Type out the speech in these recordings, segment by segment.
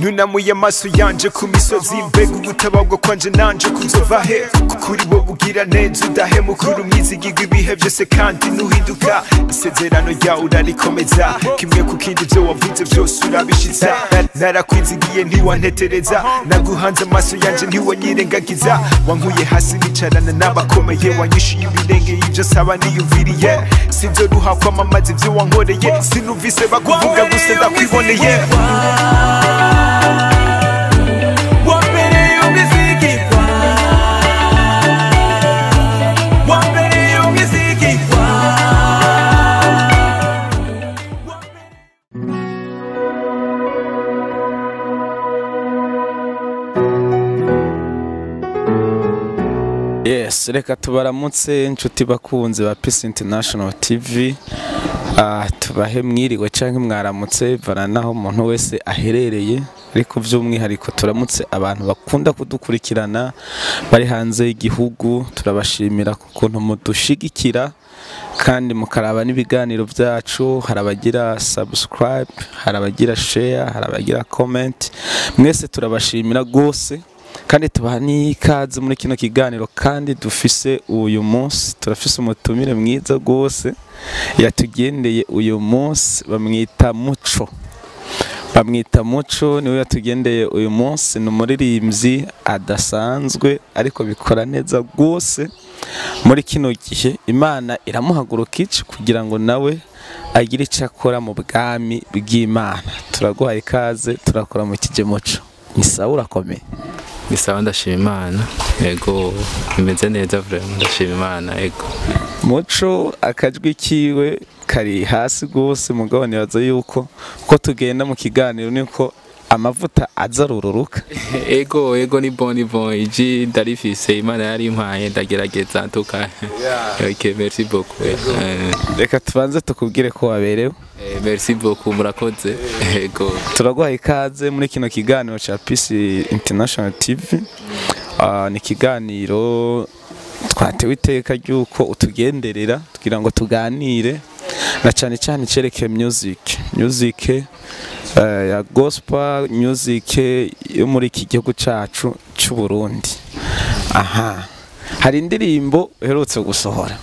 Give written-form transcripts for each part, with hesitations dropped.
nunamuye amaso yanje ku misozi mbega ubutababwo kwanje nanje kuzova he kuri wo bugira neza udahemukura umwizigirwa ibihe byose kandi nuhinduka isezerano ryawe urarikomeza kimwe ku kindi byo wavuze byose urabishitsa narakwizigiye ntiwantetereza naguhanze amaso yanje ntiwanyirengagiza wankuye hasi nicarana n'abakomeye wanyishuye ibirenge y'ibyo saba niyumviriye sinzoruha kwamamaza ibyo wankoreye sinumvise bakuvuga gusa ndakwiboneye Yes, reka tubaramutse inshuti bakunze ba Peace International TV. Tubahe mwiriwe canke mwaramutse varanaho umuntu wese aherereye, ariko vy'umwihariko turamutse abantu bakunda kudukurikirana bari hanze y'igihugu. Turabashimira kukuntu mudushigikira kandi mukaraba n'ibiganiro byacu. Harabagira subscribe, harabagira share, harabagira comment. Mwese turabashimira gose kandi tubaha n'ikaze muri kino kiganiro. Kandi dufise uyu munsi turafise umutumire mwiza gose yatugendeye uyu munsi, bamwita Muco niwe yatugendeye uyu munsi. Ni umuririmbyi adasanzwe ariko bikora neza gose muri kino gihe. Imana iramuhaguruka iki kugira ngo nawe agire icyo akora mu bwami bw'Imana. Turaguha ikaze, turakora mu kije Muco. Ni sawa urakomeye? Ni sawa ndashima Imana. Yego imeze neza vraiment ndashima Imana. Yego Muco akajwi kiwe kari hasi gose, mugabo nibaza yuko uko tugenda mu kiganiro niko amavuta azarururuka. Ego ni bon iji ndarifise, Imana yari impaye ndagerageza ntuka. OK, merci beaucoup. Reka tubanze tukubwire ko waberewe. Merci beaucoup murakoze. Ego turaguha ikaze muri kino kiganiro cha Peace International TV. Ni kiganiro twatewe iteka ryuko utugenderera kugira ngo tuganire na cyane cereke music ya gospel music yo muri iki gihugu cacu cy'u Burundi. Hari indirimbo uherutse gusohora,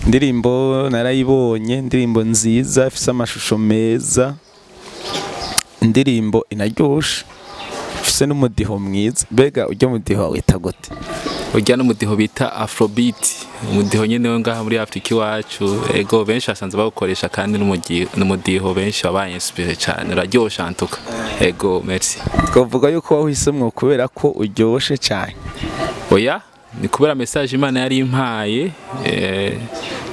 indirimbo narayibonye, indirimbo nziza ifise amashusho meza, indirimbo inaryoshe ifise n'umudiho mwiza. Bega ujya mudiho wita gute? Ujya n'umudiho bita Afrobeat, umudiho nyene wo ngaha muri Afrika iwacu. Ego benshi asanze bawukoresha kandi n'umudiho benshi wabaye inspire cyane, uraryosha antuka. Ego merci. Twavuga yuko wahisemwe kubera ko uryoshe cyane? Oya, ni kubera message Imana yari impaye.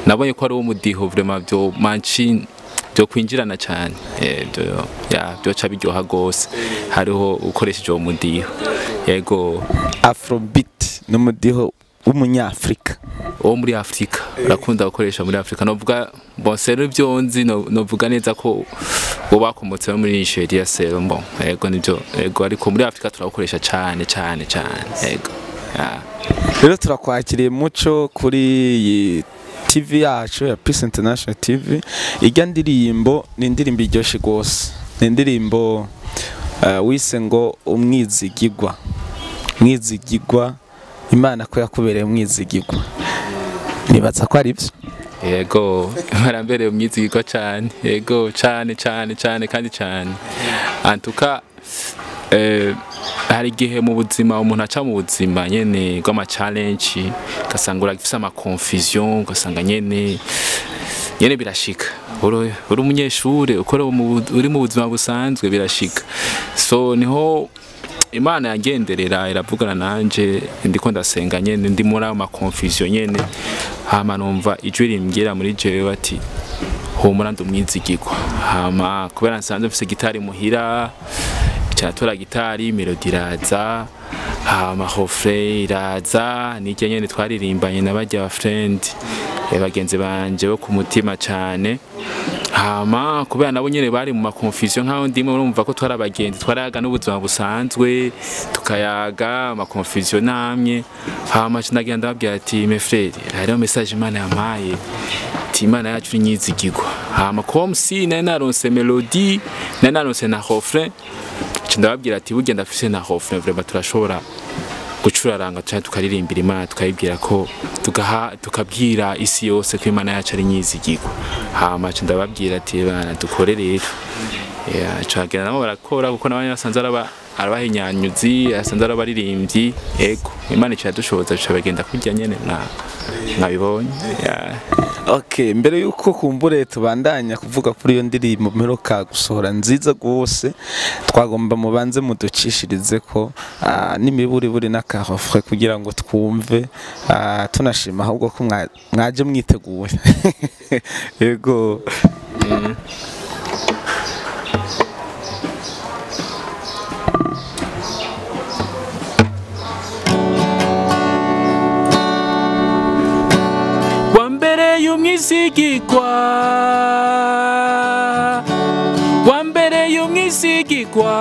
Nabonye ko ari umudiho vraiment byo manchi byo kwinjirana cyane. Byo ca biryoha gose hariho ukoresheje uwo mudiho. Yego Afrobeat n'umudiho w'umunyafrika wo muri Afrika urakunda gukoresha muri Afrika. Novuga bon sero byonzi novuga neza ko bo bakomotse muri Nigeria sero bon. Yego nibyo. Yego ariko muri Afrika turakoresha cyane. Yego rero turakwakiriye Muco kuri TV yacu ya Peace International TV. Ijya ndirimbo ni indirimbo iryoshe gose, ni indirimbo wise ngo umwizigirwa. Imana ko yakubereye umwizigirwa, nibaza ko ari byo. Yego barambereye umwizigirwa cyane. Yego cyane kandi cyane antuka. Hari gihe mu buzima umuntu aca mu buzima nyene bw'ama challenge, gasangura gifisa ama confusion, gasanga nyene birashika. Uri umunyeshure ukora uri mu buzima busanzwe birashika. So niho Imana yagenderera iravugana nanje, ndiko ndasenga nyene ndi muri ama confusion nyene. Hama numva ijwi rimbwira muri jewe ati humura ndumwizigirwa. Hama kubera nsanzwe mfise gitari muhira, cyatora gitari, melody iraza, hama refrain iraza, nijye nyene twaririmbanye n'abajya ba friend bagenzi banje bo ku mutima cyane. Hama kubera nabo nyene bari mu makonfusion nkaho ndimo urumva ko twari abagenzi twarayaga n'ubuzima busanzwe tukayaga amakonfusion namye. Hama cinagenda babwira ati mes frères, hariho message Imana yampaye, ati Imana yacu nyizigirwa. Hama comme si nari naronse melody, nari naronse na refrain, ndababwira ati bugenda afise na hofre vraiment turashobora gucuraranga cyane tukaririmbira Imana tukayibwira ko tukabwira isi yose ko Imana yacu ari nyizigirwa hama ndababwira ati bana dukore rero cagera nabo barakora kuko nabanye basanze arabahinyanyuzi asanze arabaririmbyi ego Imana icyadushoboza cyabagenda kujya nyene nkabibonye Okay, mbere yuko kumbure tubandanya kuvuga kuri iyo ndirimbo mperuka gusohora nziza gose twagomba mubanze muducishirize ko n'imiburi buri n'akahofre kugira ngo twumve tunashima ahubwo ko mwaje mwiteguye yego umwizigirwa wambereye umwizigirwa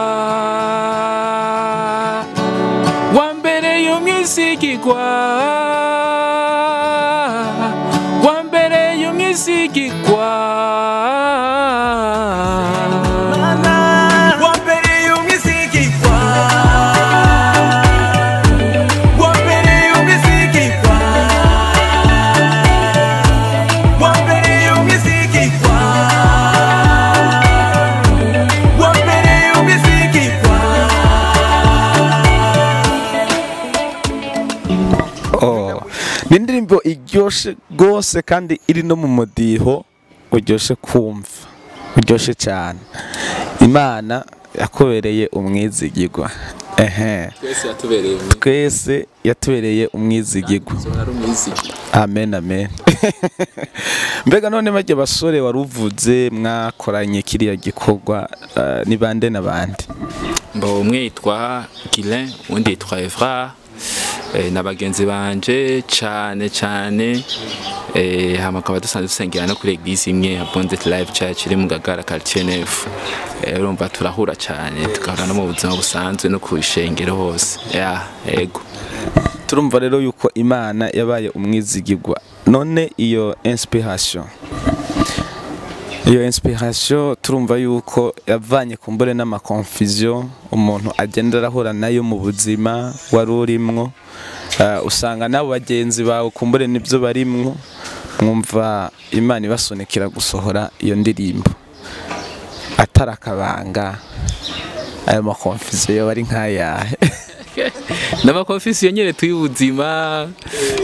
wambereye umwizigirwa wambereye umwizigirwa Nindirimbo iryoshe gose kandi iri no mu mudiho uryoshe kumva uryoshe cyane Imana yakobereye umwizigirwa twese yatubereye umwizigirwa amen amen mbega none majye basore waruvuze mwakoranye kiriya gikorwa ni bande nabandi mbo umwe yitwa Guilain undi yitwa Evra n'abagenzi banje cyane hama akaba dusanzwe dusengera no kuri eglise imwe ya Bondet Life Church iri mu Gagara quartier neuf urumva turahura cyane tukahura no mu buzima busanzwe no ku ishengero hose ego turumva rero yuko Imana yabaye umwizigirwa none iyo inspiration turumva yuko yavanye kumbure n'ama confusion umuntu agenda arahura nayo mu buzima wari urimwo usanga nabo bagenzi bawe kumbure nibyo barimwo mwumva Imana ibasunikira gusohora iyo ndirimbo atarakabanga ayo ma confusion bari nkayahe n'amakonfisiyo nyene tuyubuzima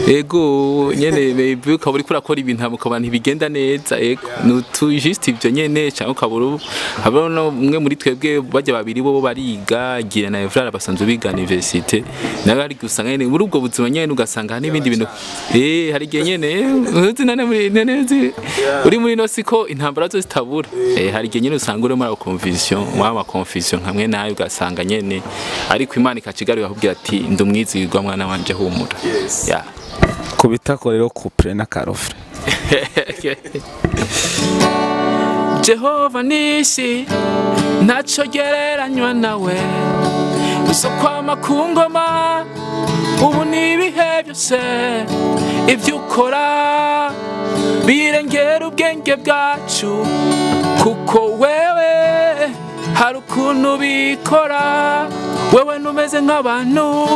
ego nyene maybe ukaburi kurakora ibintu mukaba ntibigenda neza ego nutu just ibyo nyene cyangwa ukaburu habona umwe muri twebwe bajya babiri bo bariga gira na Evra basanzwe biga university nawe ari gusanga nyene muri ubwo buzima nyene ugasanga n'ibindi bintu hari gihe nyene uzi nane muri nene uri muri no siko intambara zo zitabura hari gihe nyene usanga uri muri ama confusion hamwe nayo ugasanga nyene ariko Imana ikacigaruye akubwira ati ndumwizigirwa mwana wanje humura kubitako rero couple na karofre Jehova nisi naco gereranywa nawe usokwama kungoma ubu nibihe byose ibyo ukora birengera ubwenge bwacu kuko wewe hari ukuntu bikora wewe numeze nk'abantu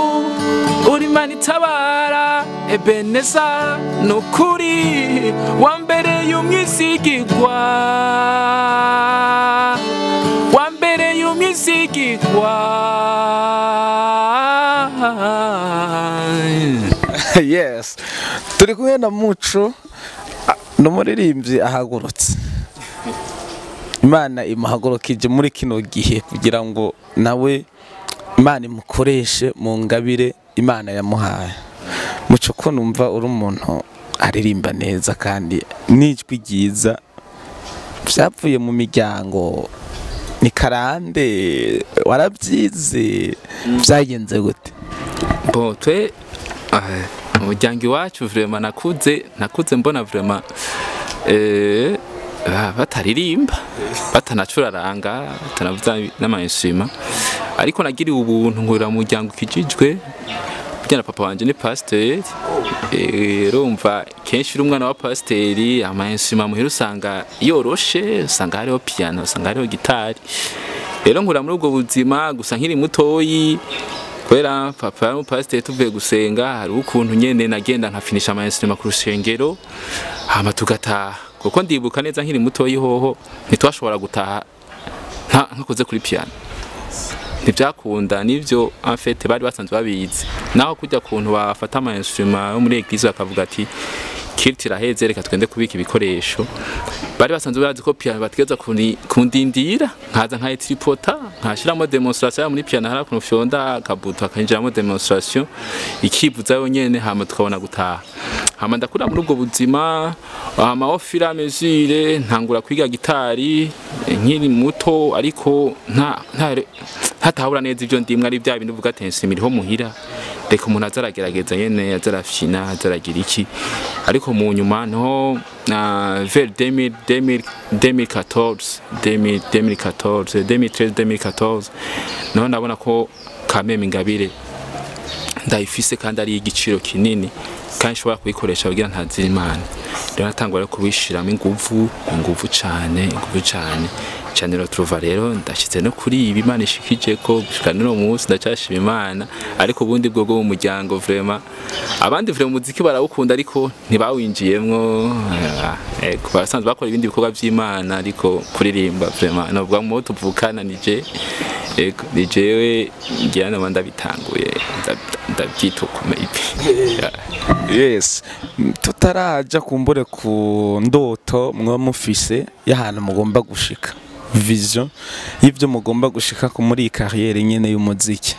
uri Imana itabara Ebeneza nukuri wambereye umwizigirwa wambereye umwizigirwa yes turi kumwe na Muco n'umuririmbyi ahagurutse Imana imuhagurukije muri kino gihe kugira ngo nawe Imana imukoreshe mu ngabire Imana yamuhaye Muco ko numva uri umuntu aririmba neza kandi n'ijwi ryiza byapfuye mu miryango ni karande warabyize byagenze gute bo twe umuryango iwacu vraiment nakuze mbona vraiment bataririmba batanacuraranga batanavuza n'amayinstruma ariko nagiriye ubuntu ngurira mu muryango kijijwe bijyana papa wanje ni pasteur rumva kenshi uri umwana wa pasteur amayinstruma muhira usanga yoroshe usanga hariho piano usanga hariho gitari rero nkura muri ubwo buzima gusa nkiri mutoyi kwera papa n'umupasiteri tuvuye gusenga hari ukuntu nyene nagenda nkafinisha ama instrument ku rushengero hama tugataha kuko ndibuka neza nkiri mutoyi hoho ntitwashobora gutaha nkakoze kuri piano ntibyakunda nivyo en fait bari basanzwe babizi naho kujya kuntu bafata ama instrument yo muri eglise bakavuga ati kirtira heze reka twende kubika ibikoresho bari basanzwe bazi ko piano bategeza kundindira nkaza nka tripota nkashiramo demonstration muri piano hara kuno fyonda kabuto akanjiramo demonstration ikivuza yonyene hama tukabona gutaha hama ndakura muri ubwo buzima hama ofira mesure ntangura kwiga gitari nkiri muto ariko ntatahura neza ivyo ndimwe ari bya bintu uvuga tensi miriho muhira reka umuntu azaragerageza nyene azarafina azaragira iki ariko mu nyuma no vers 2014 no ndabona ko Kameme Ingabire ndayifise kandi ari igiciro kinini kandi nshobora kuyikoresha kugira ntazira Imana rero natangura kubishiramo inguvu cyane rero turuva rero ndashitse no kuri ibi Imana ishikije ko gushika no munsi ndacashima Imana ariko ubundi bwo mu muryango vraiment abandi vraiment muziki barawukunda ariko ntibawinjiyemwo basanzwe bakora ibindi bikorwa by'Imana ariko kuririmba vraiment nubwo mu tuvukana nijewe ngira no ndabitanguye ndabyitukomeye yes tutaraja kumbure ku ndoto mwa mufise y'ahantu mugomba gushika vision y'ivyo mugomba gushika ko muri carrière nyene y'umuziki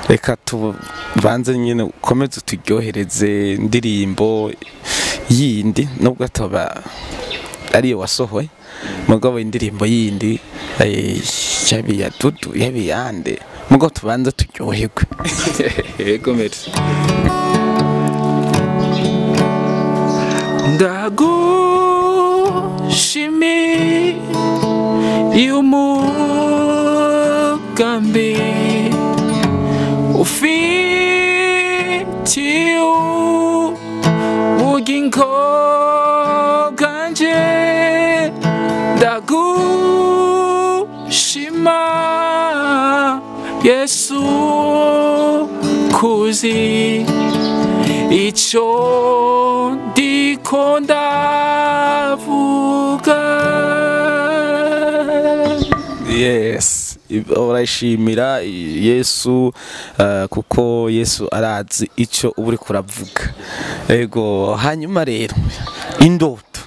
reka tubanze nyene ukomeze turyohereze indirimbo yindi nubwo atoba ariyo wasohoye mugabo indirimbo yindi yabi ya Dudu yabi yande mugabo tubanze turyoherwe yego merci ndagushimiye umugambi ufitiye ubugingo bwanje ndagushima Yesu kuzi ico ndiko ndavuga. Yes, urashimira Yesu kuko Yesu arazi ico uburi kuravuga. Ego hanyuma rero indoto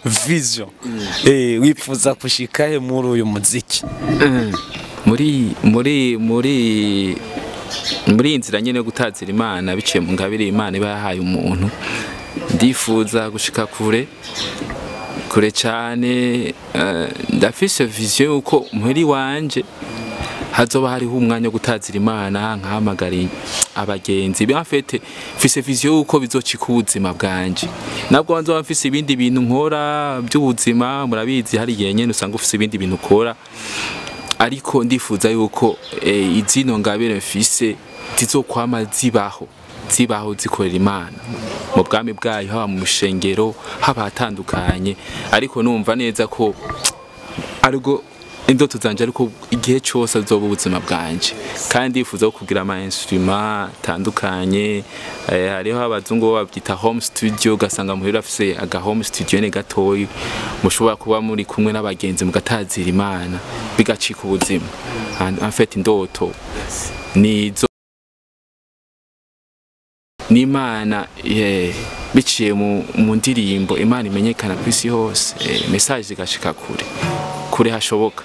vision wifuza kushika he muri uyu muziki muri inzira nyene gutazira Imana biciye mu ngabire Imana iba yahaye umuntu ndifuza gushika kure cyane ndafise vision uko muri wanje hazoba hariho umwanya wo gutazira Imana nkahamagara abagenzi bafete fise vision uko bizocika ubuzima bwanje nabwo banzo mfise ibindi bintu nkora by'ubuzima murabizi hari nyene usanga ufise ibindi bintu ukora ariko ndifuza yuko izino ngabire mfise zizokwama zibaho zikorera Imana mu bwami bwayo haba mu shengero haba hatandukanye ariko numva neza ko ariko indoto zanje ariko igihe cyose azoba ubuzima bwanje kandi yifuza kugira ama instrument atandukanye hariho abazungu babyita home studio gasanga muhira afise aga home studio ne gatoyi mushobora kuba muri kumwe n'abagenzi mugatazira Imana bigacika ubuzima en fait indoto nizo n'Imana biciye mu ndirimbo Imana imenyekana kwisi hose message igashika kure hashoboka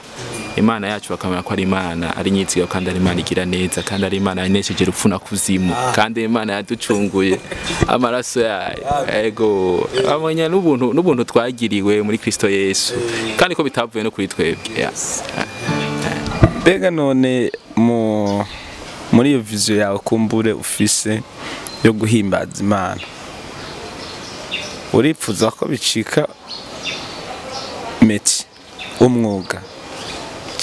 Imana yacu bakamera ko ari Imana ari nyiziga kandi ari Imana igira neza kandi ari Imana inesheje rupfuna kuzimu kandi Imana yaducunguye amaraso yayo ego amanya n'ubuntu twagiriwe muri Kristo Yesu kandi ko bitavuye no kuri twebwe Bega none muri iyo vision yawe kumbure ufise yo guhimbaza Imana uripfuza ko bicika meti umwuga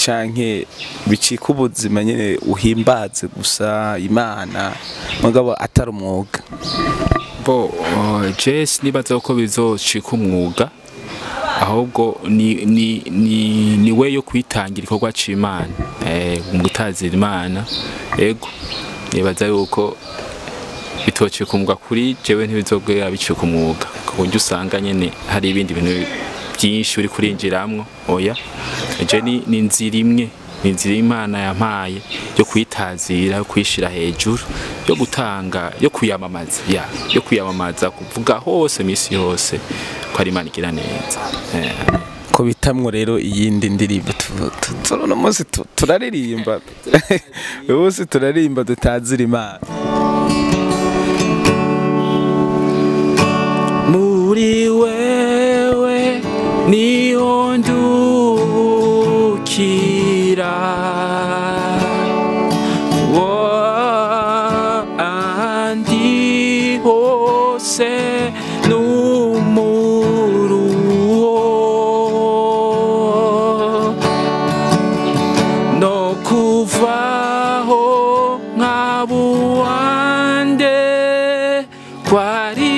canke bicika ubuzima nyene uhimbaze gusa Imana mugabo atari umwuga bo Jess nibaza ko bizocika umwuga ahubwo ni we yo kwitangira ikorwa c'Imana mu gutazira Imana. Ego nibaza yuko bitociye kumugwa kuri jewe ntibizogera biciye ku mwuga kuburyo usanga nyene hari ibindi bintu byinshi uri kurinjiramwo. Oya je ni inzira imwe, ni inzira Imana yampaye yo kwitazira, yo kwishira hejuru, yo gutanga, yo kwiyamamaza, yo kwiyamamaza kuvuga hose misi yose ko ari Imana igira neza. Ko bitamwo rero iyindi ndirimbo tuno munsi turaririmba bose turaririmba dutazira Imana. Muri wewe niho ndukira, andi hose n'umuruho, no kuvaho nkabuwande kwari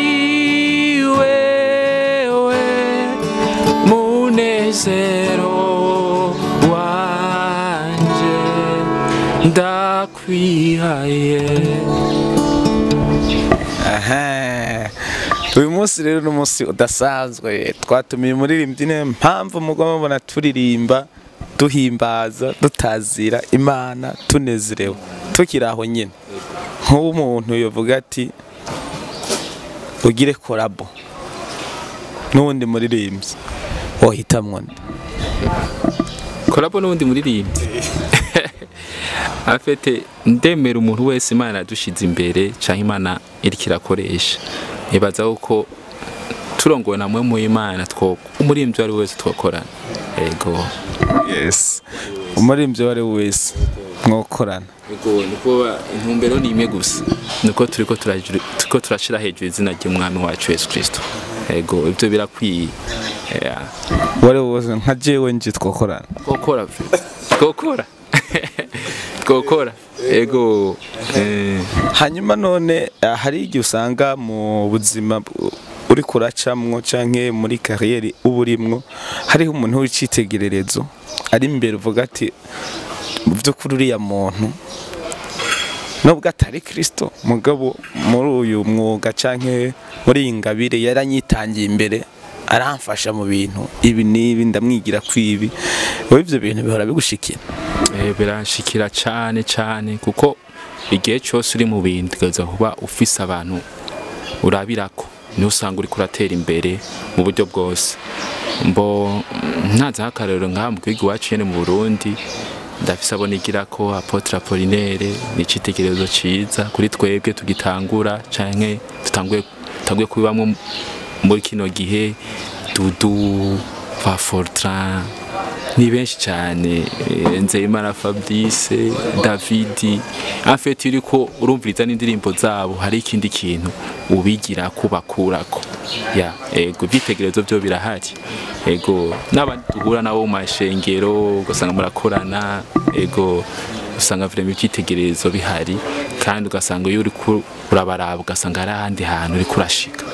munezero wanje ndakwihaye. Uyu munsi rero n'umunsi udasanzwe, twatumiye umuririmbyi niyo mpamvu mugomba mubona turirimba duhimbaza dutazira Imana tunezerewe tukiri aho nyine. Nk'ubu umuntu yovuga ati ugire korabo n'uwundi muririmbyi wohitamwo korabo n'uwundi muririmbyi? Afite ndemera umuntu wese Imana yadushize imbere canke Imana iriko irakoresha, nibaza uko turongowe namwe mu Imana umuririmbyi wari wese twokorana. Ego yes, umuririmbyi wari wese mwokorana. Ego niko intumbero ni imwe gusa, niko turiko turashira hejuru izina ry'Umwami wacu Yesu Kristo. Ego ibyo birakwiye. Wari wose nka jewe nje twokorana. Twokora. Ego hanyuma none hari igihe usanga mu buzima uri kuracamwo canke muri carrière uburimwo hariho umuntu w'icitegererezo ari imbere uvuga ati byo kuri uriya muntu nubwo atari Kristo mugabo muri uyu mwuga canke muri ingabire yaranyitangiye imbere aramfasha mu bintu ibi nibi ndamwigira kwibi. Wowe ivyo bintu bihora bigushikira? Biranshikira cyane kuko igihe cyose uri mu bintu gaza kuba ufise abantu urabirako ni usanga uri kuratera imbere mu buryo bwose. Mbo ntaza hakarero nkamwe kwigi wacu yene mu Burundi ndafise abonigira ko Apotre Apollinaire ni citegerezo ciza kuri twebwe tugitangura canke tutanguye kubibamwe muri kino gihe. Dudu va Fortran ni benshi cyane, Nzeyimana Fabrice, David. Afite uriko urumviriza n'indirimbo zabo hari ikindi kintu ubigira kubakurako. Ego byitegerezo byo birahari. Ego n'abandi duhura nabo mu mashengero ugasanga murakorana. Ego usanga vraiment byitegerezo bihari kandi ugasanga iyo uri urabaraba ugasanga ari ahandi hantu uri kurashika.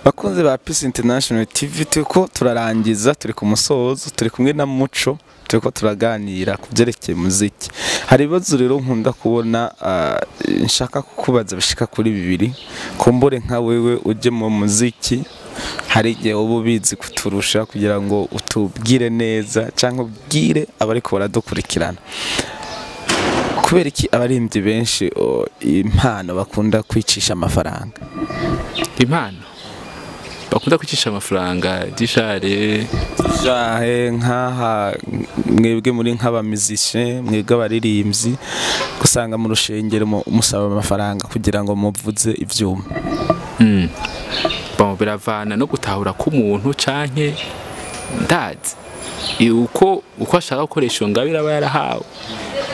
Bakunze ba Peace International TV, turiko turarangiza, turi ku musozo, turi kumwe na Muco, turiko turaganira kuvyerekeye muziki. Hari ibibazo rero nkunda kubona nshaka kukubaza bishika kuri bibiri. Kumbure nka wewe uje mu muziki, hari igihe uba ubizi kuturusha kugira ngo utubwire neza canke ubwire abariko baradukurikirana. Kubera iki abaririmbyi benshi impano bakunda kwicisha amafaranga? Impano bakunda kwicisha amafaranga dishare nkaha mwebwe muri nk'abamizishe, mwebwe abaririmbyi gusanga mu rushengero musaba amafaranga kugira ngo muvuze ivyuma. Bon biravana no gutahura ku muntu canke ndazi uko ashaka gukoresha ngabira aba yarahawe.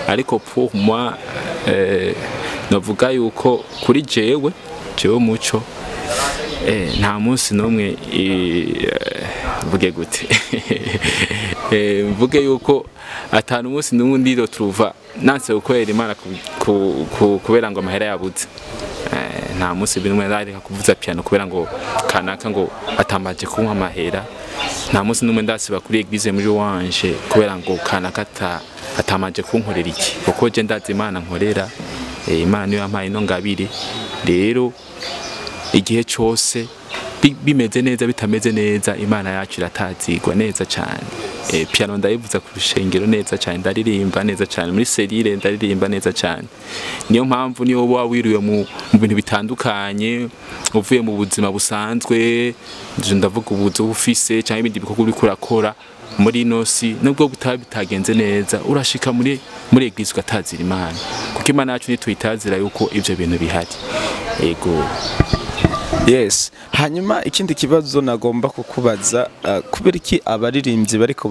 Ariko pour moi navuga yuko kuri jewe Muco nta munsi nomwe mvuge gute mvuge yuko atanu munsi n'undi ndiro truva nanse gukorera Imana kubera ngo amahera yabuze. nta munsi bimwe ndareka kuvuza piano kubera ngo kanaka ngo atamaje kumpa amahera, nta munsi numwe ndasiba kuri eglise muri wanje kubera ngo kanaka atamaje kunkorera iki, kuko je ndazi Imana nkorera, Imana niyo yampaye no ngabire. Rero igihe cyose bimeze neza bitameze neza, Imana yacu iratazigwa neza cyane. Piano ndayivuza ku rushengero neza cyane, ndaririmba neza cyane muri serire, ndaririmba neza cyane. Niyo mpamvu niyo wowe wiriwe mu bintu bitandukanye, uvuye mu buzima busanzwe, ndavuga ubuzo bufise cyangwa ibindi bikorwa uri kurakora muri nosi, nubwo bitagenze neza urashika muri eglise ugatazira Imana, kuko Imana yacu nituyitazira yuko ivyo bintu bihari. Ego. Yes. Hanyuma ikindi kibazo nagomba kukubaza, kubera iki abaririmbyi bariko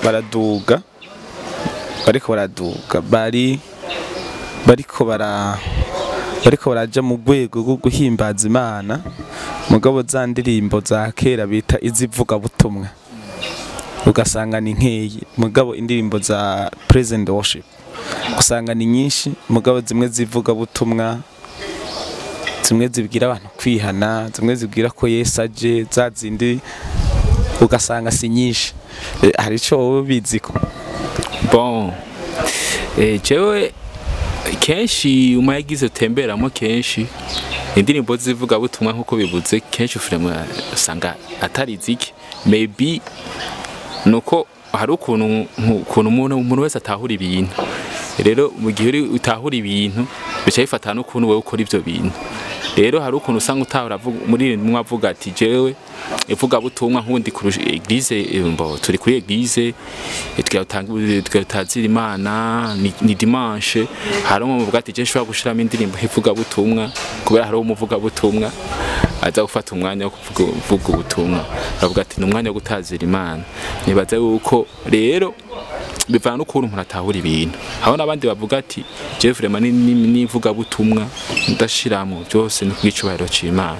baraduga bariko baraja mu rwego rwo guhimbaza Imana, mugabo za ndirimbo za kera bita izivuga butumwa ugasanga ni nkeyi, mugabo indirimbo za present worship usanga ni nyinshi, mugabo zimwe zivuga butumwa, zimwe zibwira abantu kwihana, zimwe zibwira ko Yesu aje, za zindi ugasanga si nyinshi. Hari ico wowe biziko? Bon, jewe kenshi umayigize temberamo kenshi indirimbo zivuga butumwa nkuko bivuze, kenshi ufirema usanga atari ziki, maybe nuko hari ukuntu umuntu wese atahura ibintu. Rero mu gihe utahura ibintu bica bifata n'ukuntu wewe ukora ivyo bintu. Rero hari ukuntu usanga utahura muri mwavuga ati jewe ivuga butumwa nkundi ku eglise, turi kuri eglise twatazira Imana, ni dimanche, hari umuvuga ati je nshobora gushiramo indirimbo ivuga butumwa kubera hari umuvuga butumwa aza gufata umwanya wo kuvuga ubutumwa, aravuga ati n'umwanya wo gutazira Imana. Nibaza yuko rero bivana n'ukuntu umuntu atahura ibintu. Aho nabandi bavuga ati je vraiment nivuga butumwa ndashiramo byose ni kwicubahiro c'Imana.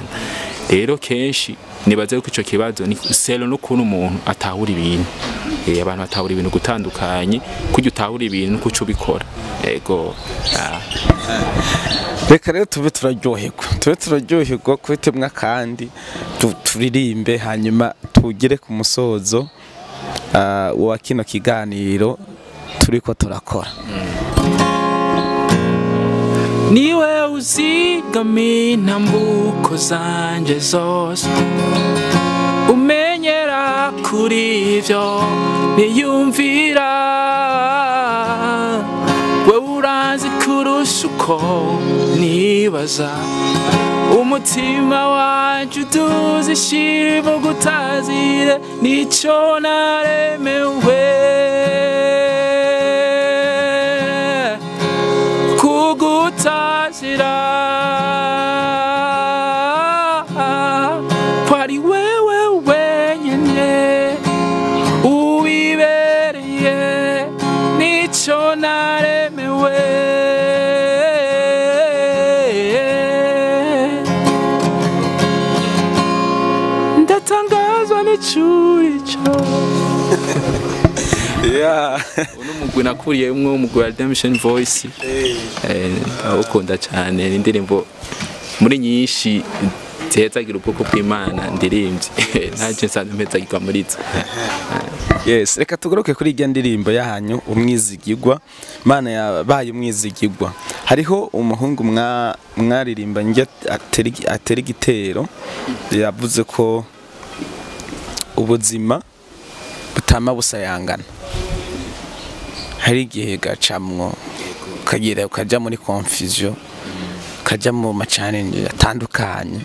Rero kenshi nibaza yuko ico kibazo ni selo n'ukuntu umuntu atahura ibintu. Abantu batahura ibintu gutandukanye, kujya utahura ibintu kuco bikora. Ego. Reka rero tube turaryoherwa kwetemwa kandi turirimbe, hanyuma tugere ku musozo wa kino kiganiro turiko turakora. Niwe uzigama intambuko zanje zose, umenyera kuri ivyo niyumvira, we urazi kurusha uko nibaza, umutima wanje uduze ishimo gutazire nico naremewe, kugutazira kwari wewe wenyene ubibereye nico naremewe. Ndatangazwa n'icurico. Yeah. Uno mugwi nakuriye umwe umugwi wa Redemption Voice. Awukunda cyane, indirimbo muri nyinshi zezagira ubwoko bw'Imana ndirimbye. Ntaje nsanzwe mpezagirwa muri zo. Yes, reka tugaruke kuri irya ndirimbo yahanyu umwizigirwa. Imana yabaye umwizigirwa. Hariho umuhungu mwaririmba nge atera igitero, yavuze ko ubuzima butama busayangana. Hari igihe gacamwo ukaja muri confusion, ukaja mu ma-challenge atandukanye,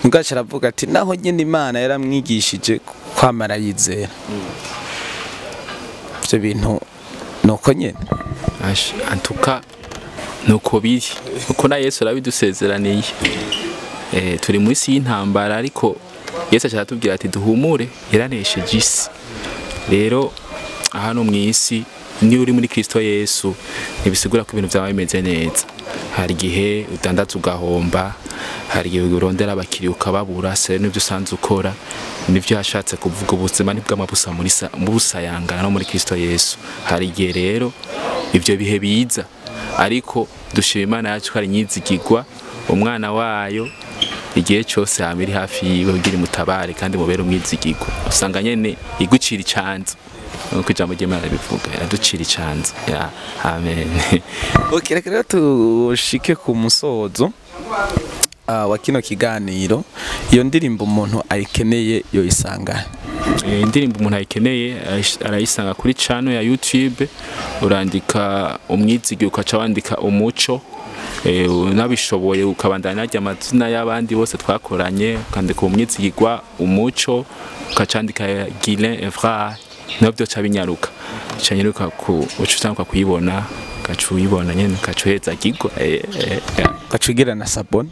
mugaca aravuga ati naho nyine Imana yaramwigishije kwamara yizera. Ivyo bintu nuko nyene antuka nuko biri, uko na Yesu arabidusezeraniye. Turi muri isi y'intambara, ariko Yesu aratubwira ati duhumure, yaranesheje isi. Rero hano mu isi ni uri muri Kristo Yesu nibisigura ko ibintu byawe bimeze neza. Hari gihe udandaza ugahomba, hari gihe urondera abakiri ukababura, se n'ibyo usanze ukora nivyo yashatse kuvuga ubuzima nibw'amabusa muri busayangana no muri Kristo Yesu. Hari gihe rero ivyo bihe biza, ariko dushima Imana yacu ari nyizigirwa, umwana wayo igihe cyose hamiri hafi yiwe kugira mutabare kandi mubere umwizigirwa usanga nyene igucira icanzu nuko ijambo ry'Imana bivuga iraducira icanzu ya amen. Okay, reka rero tushike ku musozo wa kino kiganiro. Iyo ndirimbo umuntu ayikeneye yo isanga indirimbo umuntu ayikeneye arayisanga kuri channel ya YouTube, urandika umwizigi ukaca wandika umuco, nabishoboye ukabandanya najya amazina y'abandi bose twakoranye, ukandika umwizigirwa umuco ukacandika Guilain Evra, nabyo cabinyaruka canyiruka ku ucutanka kuyibona gacu uyibona nyene kacuheza gigwa gacugira na sabone.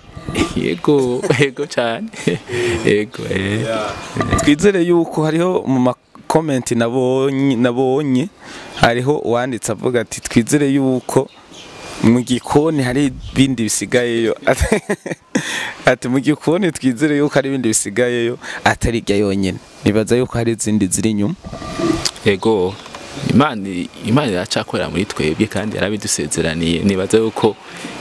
Yego cyane yego. Twizere yuko hariho mu comment nabonye hariho uwanditse avuga ati twizere yuko mu gikoni hari bindi bisigayeyo ati mu gikoni twizere yuko hari bindi bisigayeyo atari rya yonyene, nibaza yuko hari izindi ziri nyuma. Yego Imana iracakorera muri twebwe kandi yarabidusezeraniye, nibaza yuko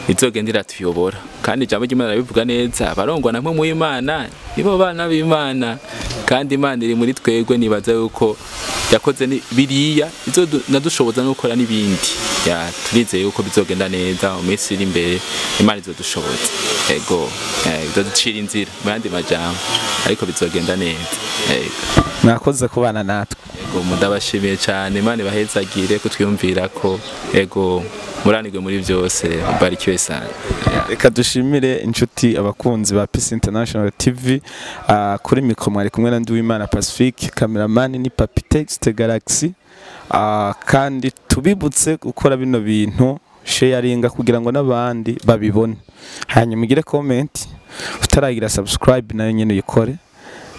izogendera tuyobora kandi ijambo ry'Imana bivuga neza abarongwa namwe mu Imana nibo bana b'Imana kandi Imana iri muri twebwe, nibaza yuko yakoze biriya nadushoboza no gukora n'ibindi ya turizeye yuko bizogenda neza mu minsi iri imbere. Imana izodushoboza yego izoducira inzira mu yandi majambo ariko bizogenda neza yego. Nakoze kubana natwe yego, mudabashimiye cyane, Imana ibahezagire kutwiyumvira ko yego muranirwe muri byose, barikiwe sana. Reka dushimire inshuti abakunzi ba Peace International TV, kuri mikro mwari kumwe na Nduwimana Pacifique, cameraman ni Papi Text Galaxy, kandi tubibutse gukora bino bintu sharinga kugira ngo nabandi babibone, hanyuma ugire comment, utaragira subscribe nayo nyene uyikore.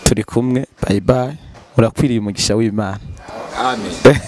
Turi kumwe, bye bye, murakwiriye umugisha w'Imana. Amen.